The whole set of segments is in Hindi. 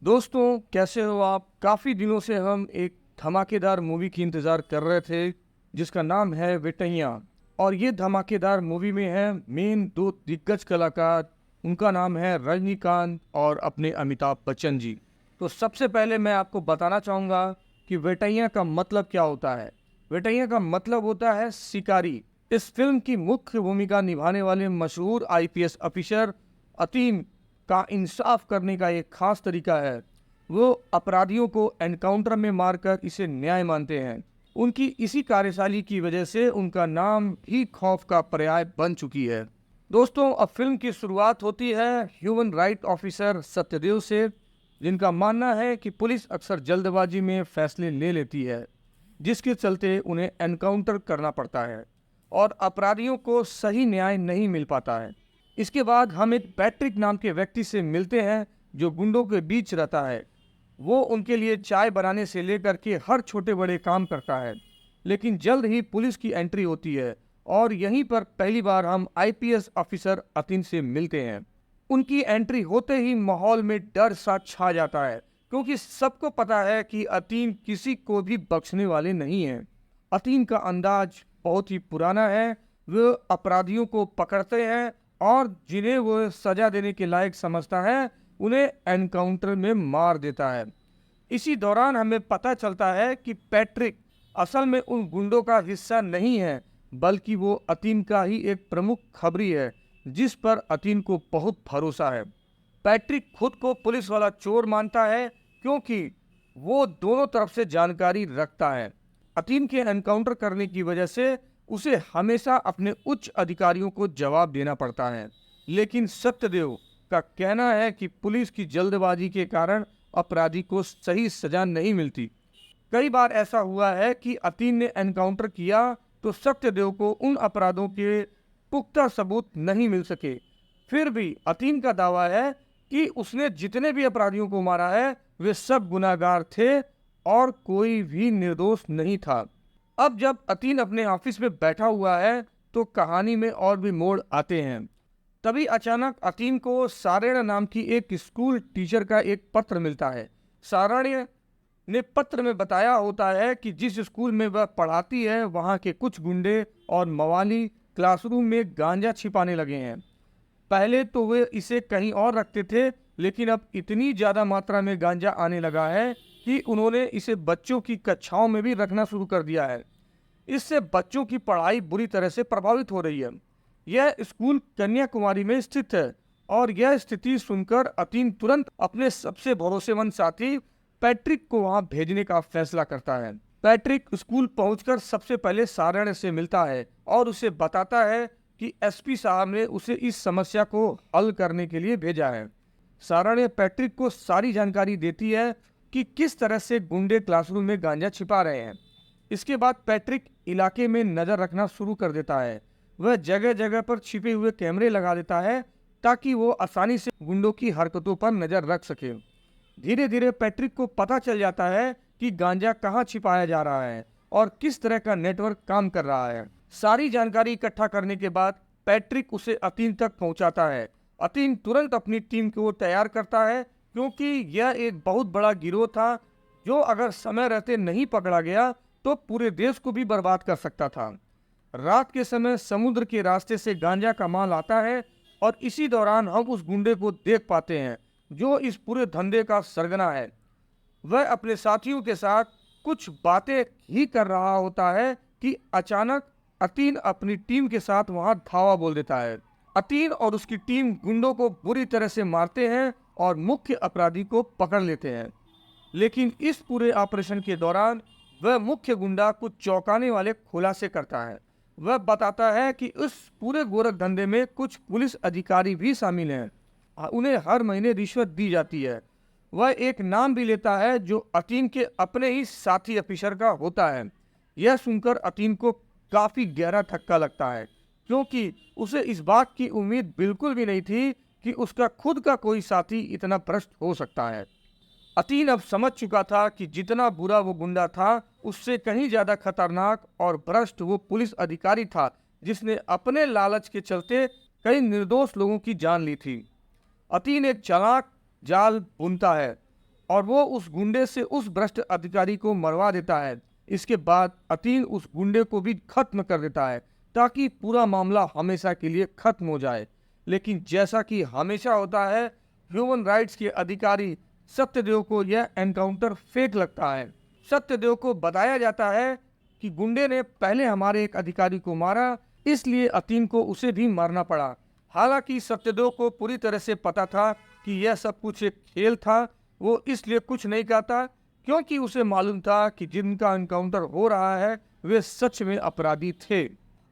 दोस्तों, कैसे हो आप? काफ़ी दिनों से हम एक धमाकेदार मूवी की इंतज़ार कर रहे थे जिसका नाम है वेटैया। और ये धमाकेदार मूवी में है मेन दो दिग्गज कलाकार। उनका नाम है रजनीकांत और अपने अमिताभ बच्चन जी। तो सबसे पहले मैं आपको बताना चाहूँगा कि वेटैया का मतलब क्या होता है। वेटैया का मतलब होता है शिकारी। इस फिल्म की मुख्य भूमिका निभाने वाले मशहूर आईपीएस अफिसर अतीम का इंसाफ करने का एक खास तरीका है। वो अपराधियों को एनकाउंटर में मारकर इसे न्याय मानते हैं। उनकी इसी कार्यशैली की वजह से उनका नाम भी खौफ का पर्याय बन चुकी है। दोस्तों, अब फिल्म की शुरुआत होती है ह्यूमन राइट ऑफिसर सत्यदेव से, जिनका मानना है कि पुलिस अक्सर जल्दबाजी में फैसले ले लेती है, जिसके चलते उन्हें एनकाउंटर करना पड़ता है और अपराधियों को सही न्याय नहीं मिल पाता है। इसके बाद हम एक पैट्रिक नाम के व्यक्ति से मिलते हैं जो गुंडों के बीच रहता है। वो उनके लिए चाय बनाने से लेकर के हर छोटे बड़े काम करता है। लेकिन जल्द ही पुलिस की एंट्री होती है और यहीं पर पहली बार हम आईपीएस ऑफिसर अतीन से मिलते हैं। उनकी एंट्री होते ही माहौल में डर सा छा जाता है, क्योंकि सबको पता है कि अतीन किसी को भी बख्शने वाले नहीं हैं। अतीन का अंदाज बहुत ही पुराना है। वो अपराधियों को पकड़ते हैं और जिन्हें वो सजा देने के लायक समझता है उन्हें एनकाउंटर में मार देता है। इसी दौरान हमें पता चलता है कि पैट्रिक असल में उन गुंडों का हिस्सा नहीं है, बल्कि वो अतीन का ही एक प्रमुख खबरी है जिस पर अतीन को बहुत भरोसा है। पैट्रिक खुद को पुलिस वाला चोर मानता है क्योंकि वो दोनों तरफ से जानकारी रखता है। अतीन के एनकाउंटर करने की वजह से उसे हमेशा अपने उच्च अधिकारियों को जवाब देना पड़ता है। लेकिन सत्यदेव का कहना है कि पुलिस की जल्दबाजी के कारण अपराधी को सही सजा नहीं मिलती। कई बार ऐसा हुआ है कि अतीन ने एनकाउंटर किया तो सत्यदेव को उन अपराधों के पुख्ता सबूत नहीं मिल सके। फिर भी अतीन का दावा है कि उसने जितने भी अपराधियों को मारा है वे सब गुनाहगार थे और कोई भी निर्दोष नहीं था। अब जब अतीन अपने ऑफिस में बैठा हुआ है तो कहानी में और भी मोड़ आते हैं। तभी अचानक अतीन को सारेण नाम की एक स्कूल टीचर का एक पत्र मिलता है। सारेण ने पत्र में बताया होता है कि जिस स्कूल में वह पढ़ाती है वहाँ के कुछ गुंडे और मवाली क्लासरूम में गांजा छिपाने लगे हैं। पहले तो वे इसे कहीं और रखते थे, लेकिन अब इतनी ज़्यादा मात्रा में गांजा आने लगा है कि उन्होंने इसे बच्चों की कक्षाओं में भी रखना शुरू कर दिया है। इससे बच्चों की पढ़ाई बुरी तरह से प्रभावित हो रही है। यह स्कूल कन्याकुमारी में स्थित है और यह स्थिति सुनकर अतीन तुरंत अपने सबसे भरोसेमंद साथी पैट्रिक को वहां भेजने का फैसला करता है। पैट्रिक स्कूल पहुंचकर सबसे पहले सारण से मिलता है और उसे बताता है कि एसपी साहब ने उसे इस समस्या को हल करने के लिए भेजा है। सारण पैट्रिक को सारी जानकारी देती है कि किस तरह से गुंडे क्लासरूम में गांजा छिपा रहे हैं। इसके बाद पैट्रिक इलाके में नज़र रखना शुरू कर देता है। वह जगह जगह पर छिपे हुए कैमरे लगा देता है ताकि वो आसानी से गुंडों की हरकतों पर नज़र रख सके। धीरे धीरे पैट्रिक को पता चल जाता है कि गांजा कहाँ छिपाया जा रहा है और किस तरह का नेटवर्क काम कर रहा है। सारी जानकारी इकट्ठा करने के बाद पैट्रिक उसे अतीन तक पहुंचाता है। अतीन तुरंत अपनी टीम को तैयार करता है, क्योंकि यह एक बहुत बड़ा गिरोह था जो अगर समय रहते नहीं पकड़ा गया तो पूरे देश को भी बर्बाद कर सकता था। रात के समय समुद्र के रास्ते से गांजा का माल आता है और इसी दौरान हम उस गुंडे को देख पाते हैं जो इस पूरे धंधे का सरगना है। वह अपने साथियों के साथ कुछ बातें ही कर रहा होता है कि अचानक अतीन अपनी टीम के साथ वहां धावा बोल देता है। अतीन और उसकी टीम गुंडों को बुरी तरह से मारते हैं और मुख्य अपराधी को पकड़ लेते हैं। लेकिन इस पूरे ऑपरेशन के दौरान वह मुख्य गुंडा कुछ चौंकाने वाले खुलासे करता है। वह बताता है कि उस पूरे गोरख धंधे में कुछ पुलिस अधिकारी भी शामिल हैं। उन्हें हर महीने रिश्वत दी जाती है। वह एक नाम भी लेता है जो अतीन के अपने ही साथी अफिसर का होता है। यह सुनकर अतीन को काफ़ी गहरा धक्का लगता है, क्योंकि उसे इस बात की उम्मीद बिल्कुल भी नहीं थी कि उसका खुद का कोई साथी इतना भ्रष्ट हो सकता है। अतीन अब समझ चुका था कि जितना बुरा वो गुंडा था उससे कहीं ज़्यादा खतरनाक और भ्रष्ट वो पुलिस अधिकारी था जिसने अपने लालच के चलते कई निर्दोष लोगों की जान ली थी। अतीन एक चालाक जाल बुनता है। और वो उस गुंडे से उस भ्रष्ट अधिकारी को मरवा देता है। इसके बाद अतीन उस गुंडे को भी खत्म कर देता है ताकि पूरा मामला हमेशा के लिए खत्म हो जाए। लेकिन जैसा कि हमेशा होता है, ह्यूमन राइट्स के अधिकारी सत्यदेव को यह एनकाउंटर फेक लगता है। सत्यदेव को बताया जाता है कि गुंडे ने पहले हमारे एक अधिकारी को मारा, इसलिए अतीन को उसे भी मारना पड़ा। हालांकि सत्यदेव को पूरी तरह से पता था कि यह सब कुछ एक खेल था। वो इसलिए कुछ नहीं कहता क्योंकि उसे मालूम था कि जिनका एनकाउंटर हो रहा है वे सच में अपराधी थे।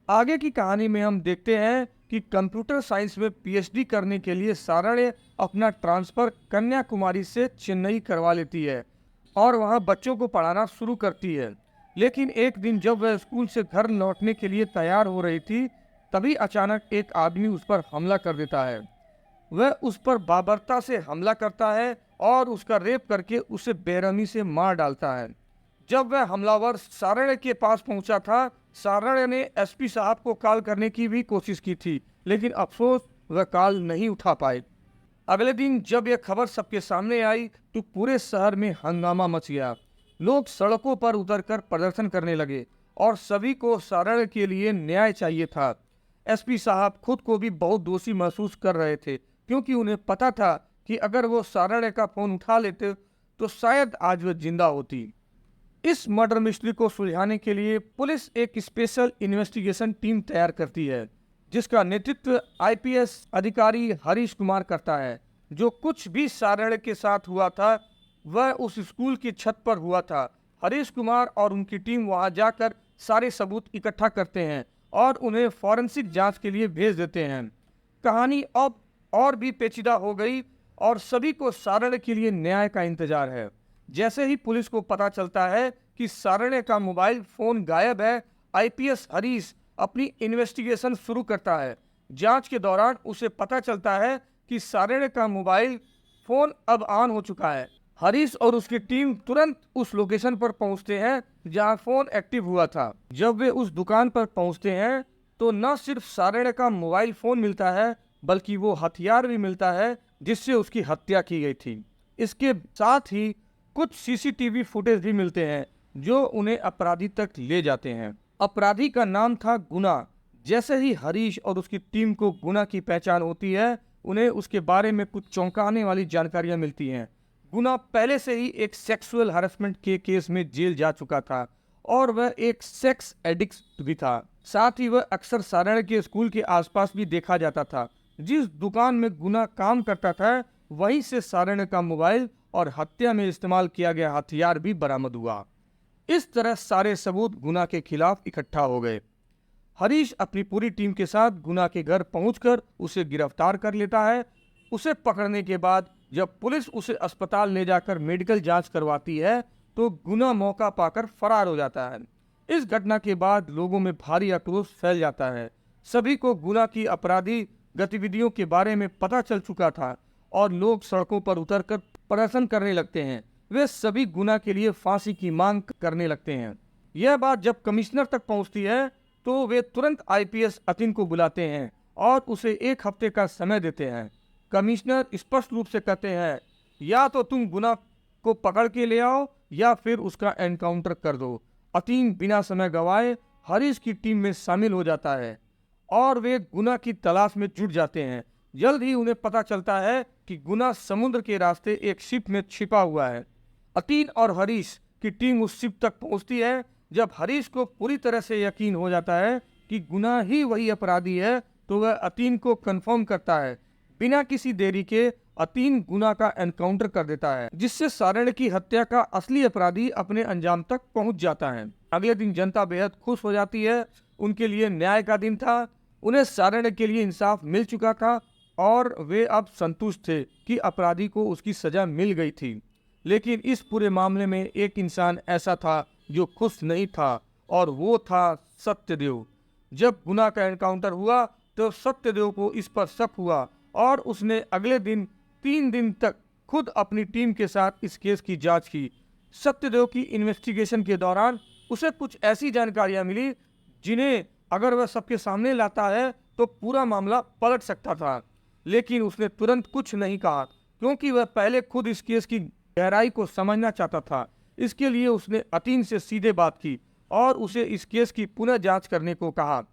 आगे की कहानी में हम देखते हैं कि कंप्यूटर साइंस में पीएचडी करने के लिए सारण्य अपना ट्रांसफर कन्याकुमारी से चेन्नई करवा लेती है और वहां बच्चों को पढ़ाना शुरू करती है। लेकिन एक दिन जब वह स्कूल से घर लौटने के लिए तैयार हो रही थी, तभी अचानक एक आदमी उस पर हमला कर देता है। वह उस पर बाबरता से हमला करता है और उसका रेप करके उसे बेरहमी से मार डालता है। जब वह हमलावर सारण्य के पास पहुंचा था, सारण्य ने एसपी साहब को कॉल करने की भी कोशिश की थी, लेकिन अफसोस वह कॉल नहीं उठा पाए। अगले दिन जब यह खबर सबके सामने आई तो पूरे शहर में हंगामा मच गया। लोग सड़कों पर उतरकर प्रदर्शन करने लगे और सभी को सारण्य के लिए न्याय चाहिए था। एसपी साहब खुद को भी बहुत दोषी महसूस कर रहे थे क्योंकि उन्हें पता था कि अगर वो सारण्य का फोन उठा लेते तो शायद आज वह जिंदा होती। इस मर्डर मिस्ट्री को सुलझाने के लिए पुलिस एक स्पेशल इन्वेस्टिगेशन टीम तैयार करती है जिसका नेतृत्व आईपीएस अधिकारी हरीश कुमार करता है। जो कुछ भी सारण्य के साथ हुआ था वह उस स्कूल की छत पर हुआ था। हरीश कुमार और उनकी टीम वहां जाकर सारे सबूत इकट्ठा करते हैं और उन्हें फॉरेंसिक जांच के लिए भेज देते हैं। कहानी अब और भी पेचीदा हो गई और सभी को सारण्य के लिए न्याय का इंतजार है। जैसे ही पुलिस को पता चलता है कि सारण्य का मोबाइल फोन गायब है, आईपीएस हरीश अपनी इन्वेस्टिगेशन शुरू करता है। जांच के दौरान उसे पता चलता है कि सारण्य का मोबाइल फोन अब ऑन हो चुका है। हरीश और उसकी टीम तुरंत उस लोकेशन पर पहुंचते हैं जहां फोन एक्टिव हुआ था। जब वे उस दुकान पर पहुंचते हैं तो न सिर्फ सारण्य का मोबाइल फोन मिलता है बल्कि वो हथियार भी मिलता है जिससे उसकी हत्या की गई थी। इसके साथ ही कुछ सीसीटीवी फुटेज भी मिलते हैं जो उन्हें अपराधी तक ले जाते हैं। अपराधी का नाम था गुना। जैसे ही हरीश और उसकी टीम को गुना की पहचान होती है, उन्हें उसके बारे में कुछ चौंकाने वाली जानकारियां मिलती हैं। गुना पहले से ही एक सेक्सुअल हरासमेंट के केस में जेल जा चुका था और वह एक सेक्स एडिक्ट भी था। साथ ही वह अक्सर सारण्य के स्कूल के आसपास भी देखा जाता था। जिस दुकान में गुना काम करता था वहीं से सारण्य का मोबाइल और हत्या में इस्तेमाल किया गया हथियार भी बरामद हुआ। इस तरह सारे सबूत गुना के खिलाफ इकट्ठा हो गए। हरीश अपनी पूरी टीम के साथ गुना के घर पहुंचकर उसे गिरफ्तार कर लेता है। उसे पकड़ने के बाद जब पुलिस उसे अस्पताल ले जाकर मेडिकल जांच करवाती है तो गुना मौका पाकर फरार हो जाता है। इस घटना के बाद लोगों में भारी आक्रोश फैल जाता है। सभी को गुना की अपराधी गतिविधियों के बारे में पता चल चुका था और लोग सड़कों पर उतरकर प्रदर्शन करने लगते हैं। वे सभी गुना के लिए फांसी की मांग करने लगते हैं। यह बात जब कमिश्नर तक पहुंचती है तो वे तुरंत आईपीएस अतीन को बुलाते हैं और उसे 1 हफ्ते का समय देते हैं। कमिश्नर स्पष्ट रूप से कहते हैं, या तो तुम गुना को पकड़ के ले आओ या फिर उसका एनकाउंटर कर दो। अतीन बिना समय गवाए हरीश की टीम में शामिल हो जाता है और वे गुना की तलाश में जुट जाते हैं। जल्द ही उन्हें पता चलता है कि गुना समुद्र के रास्ते एक शिप में छिपा हुआ है। अतीन और हरीश की टीम उस शिप तक पहुंचती है। जब हरीश को पूरी तरह से यकीन हो जाता है कि गुना ही वही अपराधी है तो वह अतीन को कंफर्म करता है। बिना किसी देरी के अतीन गुना का एनकाउंटर कर देता है जिससे सारण्य की हत्या का असली अपराधी अपने अंजाम तक पहुंच जाता है। अगले दिन जनता बेहद खुश हो जाती है। उनके लिए न्याय का दिन था। उन्हें सारण्य के लिए इंसाफ मिल चुका था और वे अब संतुष्ट थे कि अपराधी को उसकी सजा मिल गई थी। लेकिन इस पूरे मामले में एक इंसान ऐसा था जो खुश नहीं था और वो था सत्यदेव। जब गुना का एनकाउंटर हुआ तो सत्यदेव को इस पर शक हुआ और उसने अगले दिन 3 दिन तक खुद अपनी टीम के साथ इस केस की जांच की। सत्यदेव की इन्वेस्टिगेशन के दौरान उसे कुछ ऐसी जानकारियां मिली जिन्हें अगर वह सबके सामने लाता है तो पूरा मामला पलट सकता था। लेकिन उसने तुरंत कुछ नहीं कहा क्योंकि वह पहले खुद इस केस की गहराई को समझना चाहता था। इसके लिए उसने अतीन से सीधे बात की और उसे इस केस की पुनः जांच करने को कहा।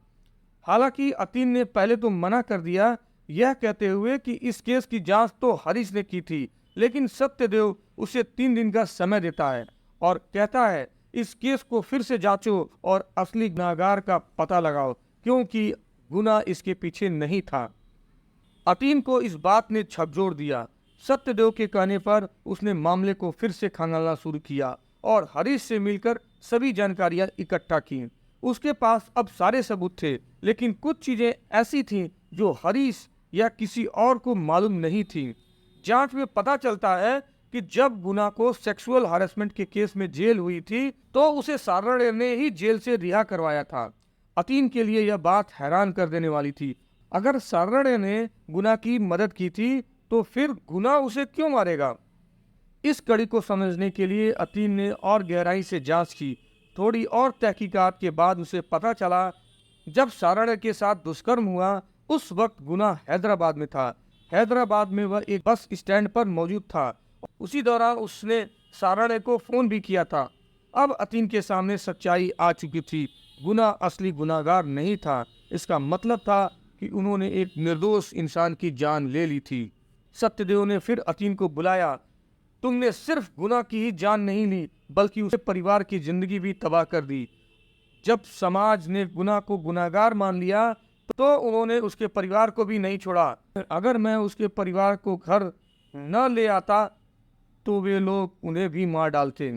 हालांकि अतीन ने पहले तो मना कर दिया, यह कहते हुए कि इस केस की जांच तो हरीश ने की थी, लेकिन सत्यदेव उसे 3 दिन का समय देता है और कहता है इस केस को फिर से जांचो और असली गुनहगार का पता लगाओ, क्योंकि गुनाह इसके पीछे नहीं था। अतीन को इस बात ने झकझोर दिया। सत्यदेव के कहने पर उसने मामले को फिर से खंगालना शुरू किया और हरीश से मिलकर सभी जानकारियां इकट्ठा की। उसके पास अब सारे सबूत थे, लेकिन कुछ चीजें ऐसी थीं जो हरीश या किसी और को मालूम नहीं थी। जांच में पता चलता है कि जब गुना को सेक्सुअल हरासमेंट के केस में जेल हुई थी तो उसे सारण ने ही जेल से रिहा करवाया था। अतीन के लिए यह बात हैरान कर देने वाली थी। अगर सारण ने गुना की मदद की थी तो फिर गुना उसे क्यों मारेगा? इस कड़ी को समझने के लिए अतीन ने और गहराई से जांच की। थोड़ी और तहकीकात के बाद उसे पता चला जब सारण के साथ दुष्कर्म हुआ उस वक्त गुना हैदराबाद में था। हैदराबाद में वह एक बस स्टैंड पर मौजूद था। उसी दौरान उसने सारण को फोन भी किया था। अब अतीन के सामने सच्चाई आ चुकी थी। गुना असली गुनाहगार नहीं था। इसका मतलब था कि उन्होंने एक निर्दोष इंसान की जान ले ली थी। सत्यदेव ने फिर अतीन को बुलाया। तुमने सिर्फ गुना की ही जान नहीं ली, बल्कि उसके परिवार की जिंदगी भी तबाह कर दी। जब समाज ने गुना को गुनाहगार मान लिया तो उन्होंने उसके परिवार को भी नहीं छोड़ा। अगर मैं उसके परिवार को घर न ले आता तो वे लोग उन्हें भी मार डालते।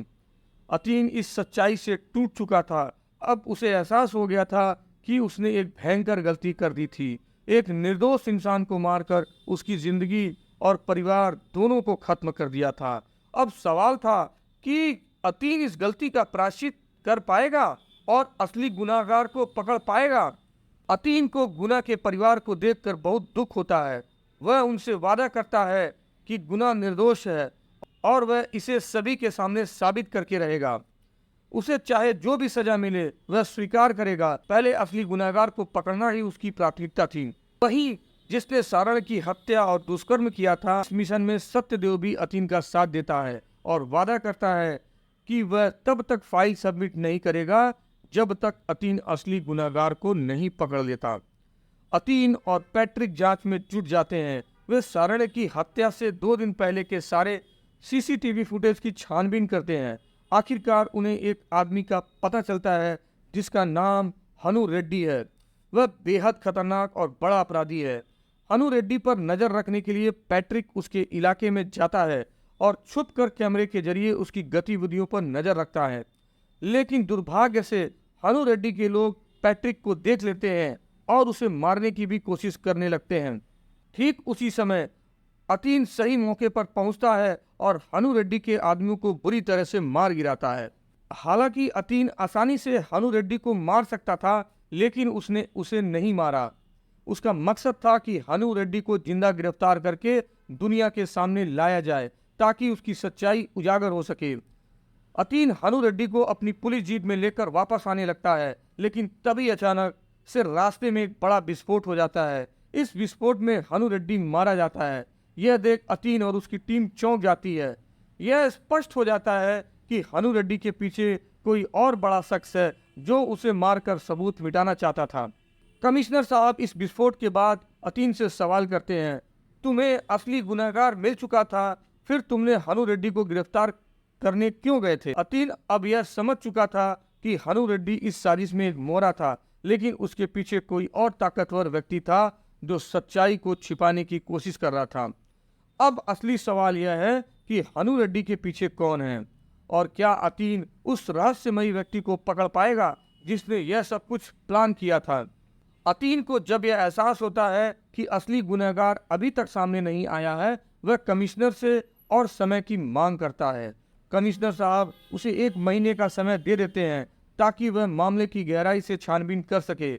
अतीन इस सच्चाई से टूट चुका था। अब उसे एहसास हो गया था कि उसने एक भयंकर गलती कर दी थी। एक निर्दोष इंसान को मारकर उसकी जिंदगी और परिवार दोनों को खत्म कर दिया था। अब सवाल था कि अतीन इस गलती का प्रायश्चित कर पाएगा और असली गुनाहगार को पकड़ पाएगा। अतीन को गुना के परिवार को देखकर बहुत दुख होता है। वह उनसे वादा करता है कि गुना निर्दोष है और वह इसे सभी के सामने साबित करके रहेगा। उसे चाहे जो भी सजा मिले वह स्वीकार करेगा। पहले असली गुनाहगार को पकड़ना ही उसकी प्राथमिकता थी। वही जिसने सारण की हत्या और दुष्कर्म किया था, इस मिशन में सत्यदेव भी अतीन का साथ देता है और वादा करता है कि वह तब तक फाइल सबमिट नहीं करेगा जब तक अतीन असली गुनाहगार को नहीं पकड़ लेता। अतीन और पैट्रिक जांच में जुट जाते हैं। वे सारण की हत्या से 2 दिन पहले के सारे सीसीटीवी फुटेज की छानबीन करते हैं। आखिरकार उन्हें एक आदमी का पता चलता है जिसका नाम हनु रेड्डी है। वह बेहद खतरनाक और बड़ा अपराधी है। हनु रेड्डी पर नजर रखने के लिए पैट्रिक उसके इलाके में जाता है और छुपकर कैमरे के जरिए उसकी गतिविधियों पर नजर रखता है। लेकिन दुर्भाग्य से हनु रेड्डी के लोग पैट्रिक को देख लेते हैं और उसे मारने की भी कोशिश करने लगते हैं। ठीक उसी समय अतीन सही मौके पर पहुंचता है और हनु रेड्डी के आदमियों को बुरी तरह से मार गिराता है। हालांकि अतीन आसानी से हनु रेड्डी को मार सकता था, लेकिन उसने उसे नहीं मारा। उसका मकसद था कि हनु रेड्डी को जिंदा गिरफ्तार करके दुनिया के सामने लाया जाए ताकि उसकी सच्चाई उजागर हो सके। अतीन हनु रेड्डी को अपनी पुलिस जीप में लेकर वापस आने लगता है, लेकिन तभी अचानक से रास्ते में एक बड़ा विस्फोट हो जाता है। इस विस्फोट में हनु रेड्डी मारा जाता है। यह देख अतीन और उसकी टीम चौंक जाती है। यह स्पष्ट हो जाता है कि हनु रेड्डी के पीछे कोई और बड़ा शख्स है जो उसे मारकर सबूत मिटाना चाहता था। कमिश्नर साहब इस विस्फोट के बाद अतीन से सवाल करते हैं, तुम्हें असली गुनहगार मिल चुका था, फिर तुमने हनु रेड्डी को गिरफ्तार करने क्यों गए थे? अतीन अब यह समझ चुका था कि हनु रेड्डी इस साजिश में एक मोहरा था, लेकिन उसके पीछे कोई और ताकतवर व्यक्ति था जो सच्चाई को छिपाने की कोशिश कर रहा था। अब असली सवाल यह है कि हनु रेड्डी के पीछे कौन है और क्या अतीन उस रहस्यमयी व्यक्ति को पकड़ पाएगा जिसने यह सब कुछ प्लान किया था। अतीन को जब यह एहसास होता है कि असली गुनहगार अभी तक सामने नहीं आया है, वह कमिश्नर से और समय की मांग करता है। कमिश्नर साहब उसे 1 महीने का समय दे देते हैं ताकि वह मामले की गहराई से छानबीन कर सके।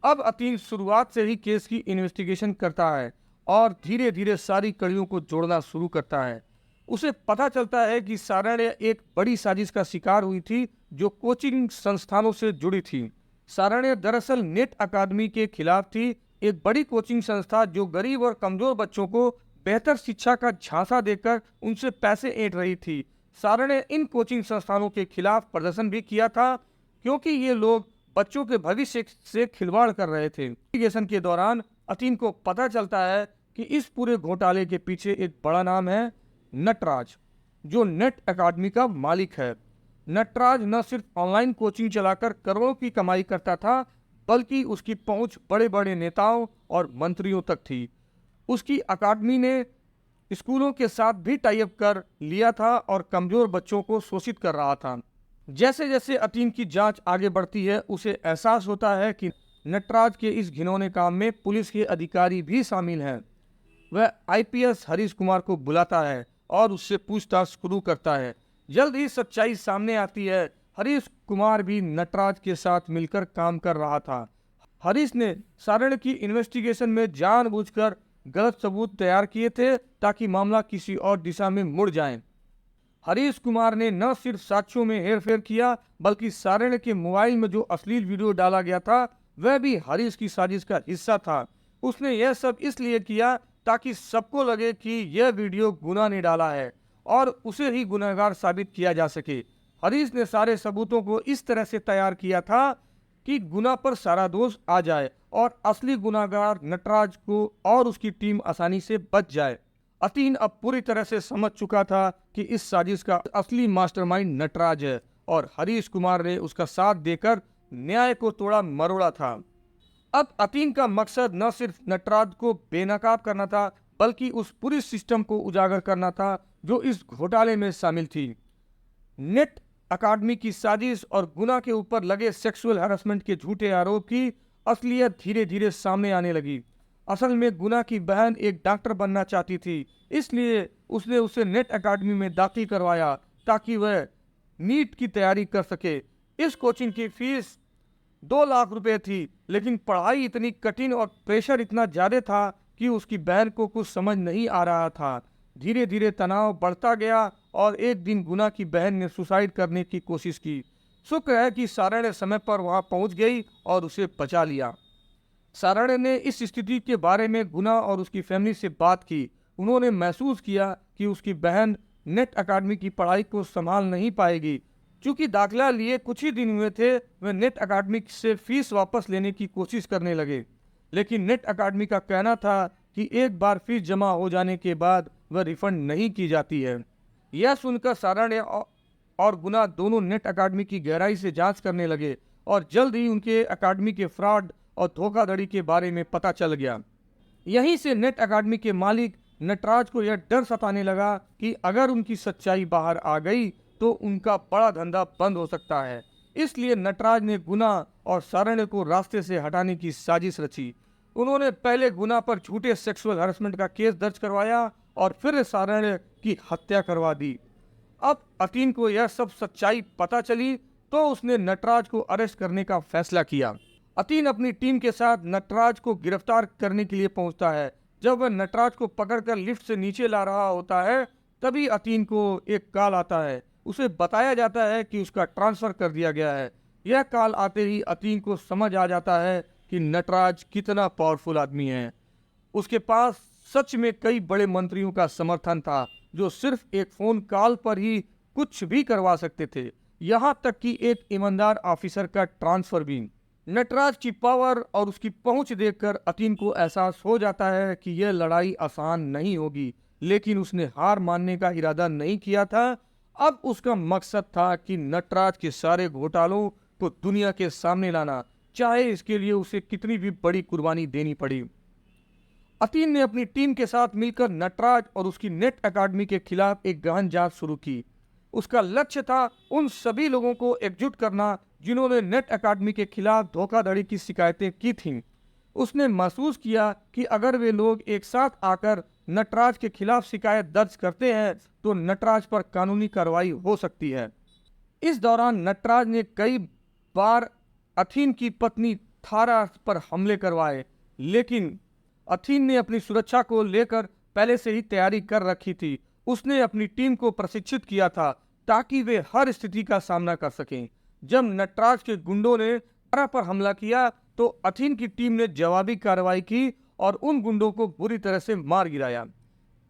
अब अतीन शुरुआत से ही केस की इन्वेस्टिगेशन करता है और धीरे धीरे सारी कड़ियों को जोड़ना शुरू करता है। उसे पता चलता है कि सारण एक बड़ी साजिश का शिकार हुई थी जो कोचिंग संस्थानों से जुड़ी थी। सारण दरअसल नेट अकादमी के खिलाफ थी, एक बड़ी कोचिंग संस्था जो गरीब और कमजोर बच्चों को बेहतर शिक्षा का झांसा देकर उनसे पैसे ऐंठ रही थी। सारा ने इन कोचिंग संस्थानों के खिलाफ प्रदर्शन भी किया था, क्योंकि ये लोग बच्चों के भविष्य से खिलवाड़ कर रहे थे। इन्वेस्टिगेशन के दौरान अतीन को पता चलता है कि इस पूरे घोटाले के पीछे एक बड़ा नाम है नटराज, जो नेट अकादमी का मालिक है। नटराज न सिर्फ ऑनलाइन कोचिंग चलाकर करोड़ों की कमाई करता था, बल्कि उसकी पहुंच बड़े बड़े नेताओं और मंत्रियों तक थी। उसकी अकादमी ने स्कूलों के साथ भी टाई अप कर लिया था और कमजोर बच्चों को शोषित कर रहा था। जैसे जैसे अतीन की जांच आगे बढ़ती है, उसे एहसास होता है कि नटराज के इस घिनौने काम में पुलिस के अधिकारी भी शामिल हैं। वह आईपीएस हरीश कुमार को बुलाता है और उससे पूछताछ शुरू करता है। जल्द ही सच्चाई सामने आती है। हरीश कुमार भी नटराज के साथ मिलकर काम कर रहा था। हरीश ने सारण की इन्वेस्टिगेशन में जानबूझकर गलत सबूत तैयार किए थे, ताकि मामला किसी और दिशा में मुड़ जाए। हरीश कुमार ने न सिर्फ साक्ष्यों में हेरफेर किया, बल्कि सारण के मोबाइल में जो अश्लील वीडियो डाला गया था, वह भी हरीश की साजिश का हिस्सा था। उसने यह सब इसलिए किया ताकि सबको लगे कि यह वीडियो गुना ने डाला है और उसे ही गुनहगार साबित किया जा सके। हरीश ने सारे सबूतों को इस तरह से तैयार किया था कि गुना पर सारा दोष आ जाए और असली गुनाहगार नटराज को और उसकी टीम आसानी से बच जाए। अतीन अब पूरी तरह से समझ चुका था कि इस साजिश का असली मास्टरमाइंड नटराज है और हरीश कुमार ने उसका साथ देकर न्याय को तोड़ा मरोड़ा था। अब अतीन का मकसद न सिर्फ नटराज को बेनकाब करना था, बल्कि उस पूरी सिस्टम को उजागर करना था जो इस घोटाले में शामिल थी। नेट अकादमी की साजिश और गुना के ऊपर लगे सेक्सुअल हैरेसमेंट के झूठे आरोप की असलियत धीरे धीरे सामने आने लगी। असल में गुना की बहन एक डॉक्टर बनना चाहती थी, इसलिए उसने उसे नेट अकादमी में दाखिल करवाया ताकि वह नीट की तैयारी कर सके। इस कोचिंग की फीस 2 लाख रुपए थी, लेकिन पढ़ाई इतनी कठिन और प्रेशर इतना ज़्यादा था कि उसकी बहन को कुछ समझ नहीं आ रहा था। धीरे धीरे तनाव बढ़ता गया और एक दिन गुना की बहन ने सुसाइड करने की कोशिश की। शुक्र है कि सारा ने समय पर वहां पहुंच गई और उसे बचा लिया। सारा ने इस स्थिति के बारे में गुना और उसकी फैमिली से बात की। उन्होंने महसूस किया कि उसकी बहन नेट अकादमी की पढ़ाई को संभाल नहीं पाएगी। चूंकि दाखिला लिए कुछ ही दिन हुए थे, वे नेट अकादमी से फीस वापस लेने की कोशिश करने लगे, लेकिन नेट अकादमी का कहना था कि एक बार फीस जमा हो जाने के बाद वह रिफंड नहीं की जाती है। यह सुनकर सारा ने और गुना दोनों नेट अकादमी की गहराई से जांच करने लगे और जल्द ही उनके अकादमी के फ्रॉड और धोखाधड़ी के बारे में पता चल गया। यहीं से नेट अकादमी के मालिक नटराज को यह डर सताने लगा कि अगर उनकी सच्चाई बाहर आ गई तो उनका बड़ा धंधा बंद हो सकता है। इसलिए नटराज ने गुना और सारण को रास्ते से हटाने की साजिश रची। उन्होंने पहले गुना पर झूठे सेक्सुअल हरासमेंट का केस दर्ज करवाया और फिर सारण की हत्या करवा दी। अब अतीन को यह सब सच्चाई पता चली तो उसने नटराज को अरेस्ट करने का फैसला किया। अतीन अपनी टीम के साथ नटराज को गिरफ्तार करने के लिए पहुंचता है। जब वह नटराज को पकड़कर लिफ्ट से नीचे ला रहा होता है, तभी अतीन को एक कॉल आता है। उसे बताया जाता है कि उसका ट्रांसफर कर दिया गया है। यह कॉल आते ही अतीन को समझ आ जाता है कि नटराज कितना पावरफुल आदमी है। उसके पास सच में कई बड़े मंत्रियों का समर्थन था, जो सिर्फ एक फोन कॉल पर ही कुछ भी करवा सकते थे, यहाँ तक कि एक ईमानदार ऑफिसर का ट्रांसफर भी। नटराज की पावर और उसकी पहुंच देखकर अतीन को एहसास हो जाता है कि यह लड़ाई आसान नहीं होगी, लेकिन उसने हार मानने का इरादा नहीं किया था। अब उसका मकसद था कि नटराज के सारे घोटालों को दुनिया के सामने लाना, चाहे इसके लिए उसे कितनी भी बड़ी कुर्बानी देनी पड़ी। अतीन ने अपनी टीम के साथ मिलकर नटराज और उसकी नेट अकादमी के खिलाफ एक गहन जांच शुरू की। उसका लक्ष्य था उन सभी लोगों को एकजुट करना जिन्होंने नेट अकादमी के खिलाफ धोखाधड़ी की शिकायतें की थीं। उसने महसूस किया कि अगर वे लोग एक साथ आकर नटराज के खिलाफ शिकायत दर्ज करते हैं तो नटराज पर कानूनी कार्रवाई हो सकती है। इस दौरान नटराज ने कई बार अतीन की पत्नी थारा पर हमले करवाए, लेकिन अतीन ने अपनी सुरक्षा को लेकर पहले से ही तैयारी कर रखी थी। उसने अपनी टीम को प्रशिक्षित किया था ताकि वे हर स्थिति का सामना कर सकें। जब नटराज के गुंडों ने थारा पर हमला किया तो अतीन की टीम ने जवाबी कार्रवाई की और उन गुंडों को बुरी तरह से मार गिराया।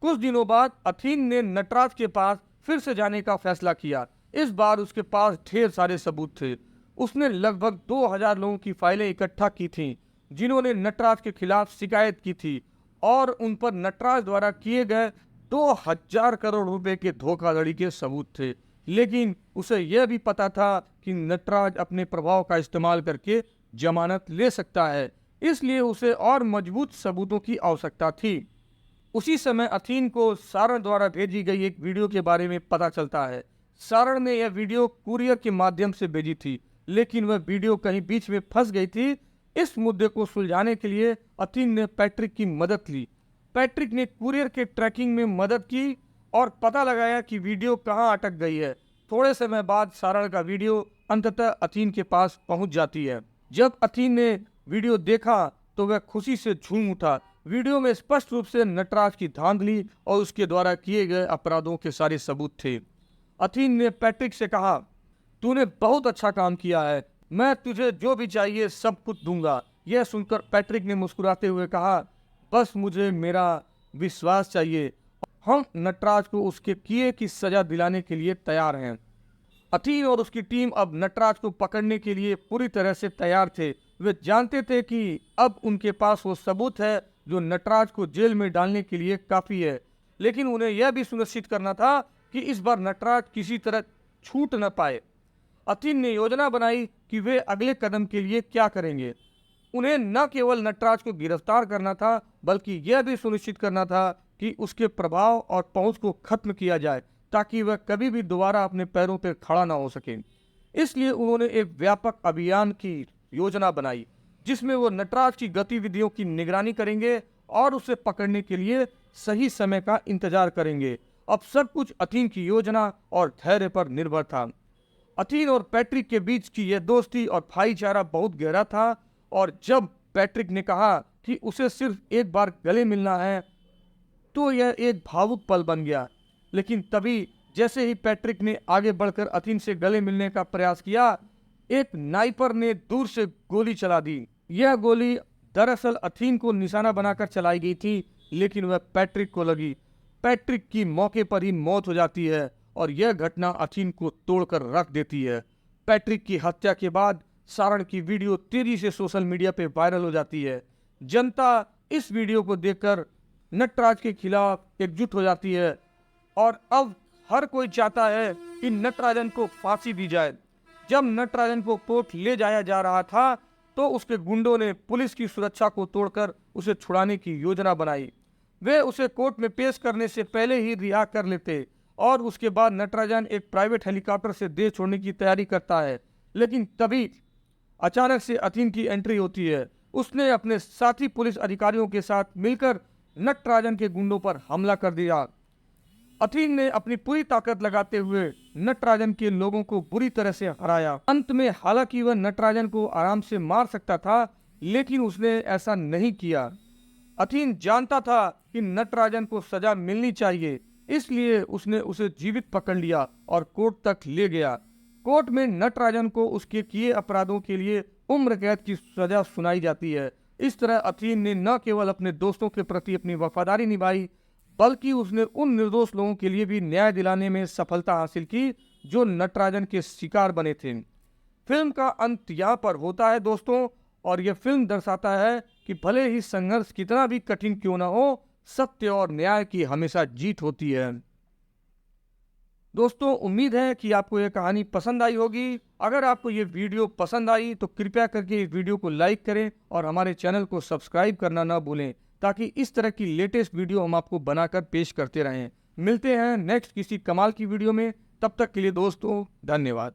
कुछ दिनों बाद अथीन ने नटराज के पास फिर से जाने का फैसला किया। इस बार उसके पास ढेर सारे सबूत थे। उसने लगभग 2000 लोगों की फाइलें इकट्ठा की थीं, जिन्होंने नटराज के खिलाफ शिकायत की थी और उन पर नटराज द्वारा किए गए 2000 करोड़ रुपए के धोखाधड़ी के सबूत थे। लेकिन उसे यह भी पता था कि नटराज अपने प्रभाव का इस्तेमाल करके जमानत ले सकता है, इसलिए उसे और मजबूत सबूतों की आवश्यकता थी। उसी समय अथीन को सारण द्वारा भेजी गई एक वीडियो के बारे में पता चलता है। सारण ने यह वीडियो कुरियर के माध्यम से भेजी थी, लेकिन वह वीडियो कहीं बीच में फंस गई थी। इस मुद्दे को सुलझाने के लिए अथीन ने पैट्रिक की मदद ली। पैट्रिक ने कुरियर के ट्रैकिंग में मदद की और पता लगाया कि वीडियो कहां अटक गई है। थोड़े समय बाद सारण का वीडियो अंततः अथीन के पास पहुंच जाती है। जब अथीन ने वीडियो देखा तो वह खुशी से झूम उठा। वीडियो में स्पष्ट रूप से नटराज की धांधली और उसके द्वारा किए गए अपराधों के सारे सबूत थे। अथीन ने पैट्रिक से कहा, तूने बहुत अच्छा काम किया है, मैं तुझे जो भी चाहिए सब कुछ दूंगा। यह सुनकर पैट्रिक ने मुस्कुराते हुए कहा, बस मुझे मेरा विश्वास चाहिए, हम नटराज को उसके किए की सजा दिलाने के लिए तैयार हैं। अथीन और उसकी टीम अब नटराज को पकड़ने के लिए पूरी तरह से तैयार थे। वे जानते थे कि अब उनके पास वो सबूत है जो नटराज को जेल में डालने के लिए काफी है, लेकिन उन्हें यह भी सुनिश्चित करना था कि इस बार नटराज किसी तरह छूट न पाए। अथीन ने योजना बनाई कि वे अगले कदम के लिए क्या करेंगे। उन्हें न केवल नटराज को गिरफ्तार करना था, बल्कि यह भी सुनिश्चित करना था कि उसके प्रभाव और पहुंच को खत्म किया जाए, ताकि वह कभी भी दोबारा अपने पैरों पर खड़ा ना हो सके। इसलिए उन्होंने एक व्यापक अभियान की योजना बनाई, जिसमें वो नटराज की गतिविधियों की निगरानी करेंगे और उसे पकड़ने के लिए सही समय का इंतजार करेंगे। अब सब कुछ अथीन की योजना और धैर्य पर निर्भर था। अथीन और पैट्रिक के बीच की यह दोस्ती और भाईचारा बहुत गहरा था, और जब पैट्रिक ने कहा कि उसे सिर्फ एक बार गले मिलना है, तो यह एक भावुक पल बन गया। लेकिन तभी जैसे ही पैट्रिक ने आगे बढ़कर अथीन से गले मिलने का प्रयास किया, एक नाइपर ने दूर से गोली चला दी। यह गोली दरअसल अथीन को निशाना बनाकर चलाई गई थी, लेकिन वह पैट्रिक को लगी। पैट्रिक की मौके पर ही मौत हो जाती है और यह घटना अथीन को तोड़कर रख देती है। पैट्रिक की हत्या के बाद सारण की वीडियो तेजी से सोशल मीडिया पे वायरल हो जाती है। जनता इस वीडियो को देखकर नटराज के खिलाफ एकजुट हो जाती है और अब हर कोई चाहता है कि नटराजन को फांसी दी जाए। जब नटराजन को कोर्ट ले जाया जा रहा था, तो उसके गुंडों ने पुलिस की सुरक्षा को तोड़कर उसे छुड़ाने की योजना बनाई। वे उसे कोर्ट में पेश करने से पहले ही रिहा कर लेते और उसके बाद नटराजन एक प्राइवेट हेलीकॉप्टर से देश छोड़ने की तैयारी करता है। लेकिन तभी अचानक से अथीन की एंट्री होती है। उसने अपने साथी पुलिस अधिकारियों के साथ मिलकर नटराजन के गुंडों पर हमला कर दिया। अथीन ने अपनी पूरी ताकत लगाते हुए नटराजन के लोगों को बुरी तरह से हराया। अंत में हालांकि वह नटराजन को आराम से मार सकता था, लेकिन उसने ऐसा नहीं किया। अथीन जानता था कि नटराजन को सजा मिलनी चाहिए, इसलिए उसने उसे जीवित पकड़ लिया और कोर्ट तक ले गया। कोर्ट में नटराजन को उसके किए अपराधों के लिए उम्र कैद की सजा सुनाई जाती है। इस तरह अथीन ने न केवल अपने दोस्तों के प्रति अपनी वफादारी निभाई, बल्कि उसने उन निर्दोष लोगों के लिए भी न्याय दिलाने में सफलता हासिल की जो नटराजन के शिकार बने थे। फिल्म का अंत यहाँ पर होता है दोस्तों, और यह फिल्म दर्शाता है कि भले ही संघर्ष कितना भी कठिन क्यों ना हो, सत्य और न्याय की हमेशा जीत होती है। दोस्तों, उम्मीद है कि आपको यह कहानी पसंद आई होगी। अगर आपको ये वीडियो पसंद आई तो कृपया करके इस वीडियो को लाइक करें और हमारे चैनल को सब्सक्राइब करना ना भूलें, ताकि इस तरह की लेटेस्ट वीडियो हम आपको बनाकर पेश करते रहें। मिलते हैं नेक्स्ट किसी कमाल की वीडियो में, तब तक के लिए दोस्तों धन्यवाद।